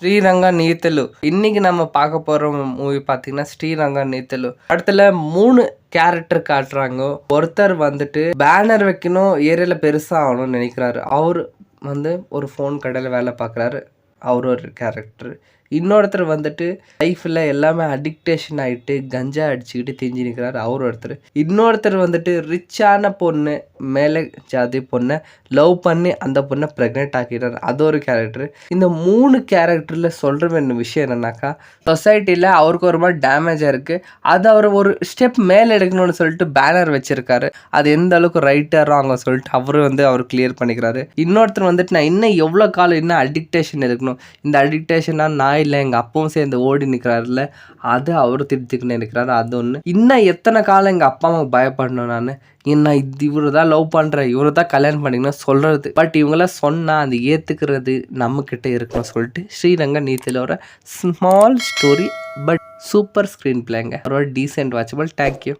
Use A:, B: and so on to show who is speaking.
A: ஸ்ரீரங்க நீத்தலு. இன்னைக்கு நம்ம பார்க்க போற மூவி பார்த்தீங்கன்னா ஸ்ரீரங்க நீத்தலு. படத்துல 3 கேரக்டர் காட்டுறாங்க. ஒருத்தர் வந்துட்டு பேனர் வைக்கணும், ஏரியால பெருசா ஆகணும்னு நினைக்கிறாரு. அவரு ஒரு ஃபோன் கடையில வேலை பார்க்குறாரு. அவர் ஒரு கேரக்டர். இன்னொருத்தர் வந்துட்டு லைஃப்ல எல்லாமே அடிக்டேஷன் ஆயிட்டு கஞ்சா அடிச்சுக்கிட்டு திரிஞ்சு நிற்கிறாரு. அவர் ஒருத்தர். இன்னொருத்தர் வந்துட்டு ரிச்சான பொண்ணு, மேலே ஜாதி பொண்ணை லவ் பண்ணி அந்த பொண்ணை ப்ரெக்னென்ட் ஆக்கிடுறாரு. அது ஒரு கேரக்டர். இந்த 3 கேரக்டரில் சொல்கிற வேண்டிய விஷயம் என்னன்னாக்கா, சொசைட்டியில் அவருக்கு ஒரு மாதிரி டேமேஜாக இருக்குது. அதை அவர் ஒரு ஸ்டெப் மேலே எடுக்கணும்னு சொல்லிட்டு பேனர் வச்சிருக்காரு. அது எந்த அளவுக்கு ரைட்டாக ராங்க சொல்லிட்டு அவர் கிளியர் பண்ணிக்கிறாரு. இன்னொருத்தர் வந்துட்டு நான் இன்னும் எவ்வளோ காலம் இன்னும் அடிக்டேஷன் இருக்கணும், இந்த அடிக்டேஷனாக நான் இல்லை எங்கள் அப்பாவும் சேர்ந்து ஓடி நிற்கிறாருல, அது அவர் திருத்திக்கின்னு இருக்கிறாரு. அது ஒன்று. இன்னும் எத்தனை காலம் எங்கள் அப்பா அம்மாவுக்கு பயப்படணும் நான், நான் இவரு தான் லவ் பண்ணுறேன், இவரு தான் கல்யாணம் பண்ணிக்கணும் சொல்கிறது. பட் இவங்களாம் சொன்னால் அது ஏற்றுக்கிறது நம்மக்கிட்ட இருக்கணும் சொல்லிட்டு ஸ்ரீரங்க நீத்திலோட small story but super screen பிளேங்க. ஒரு டீசென்ட் வாட்சபிள். தேங்க்யூ.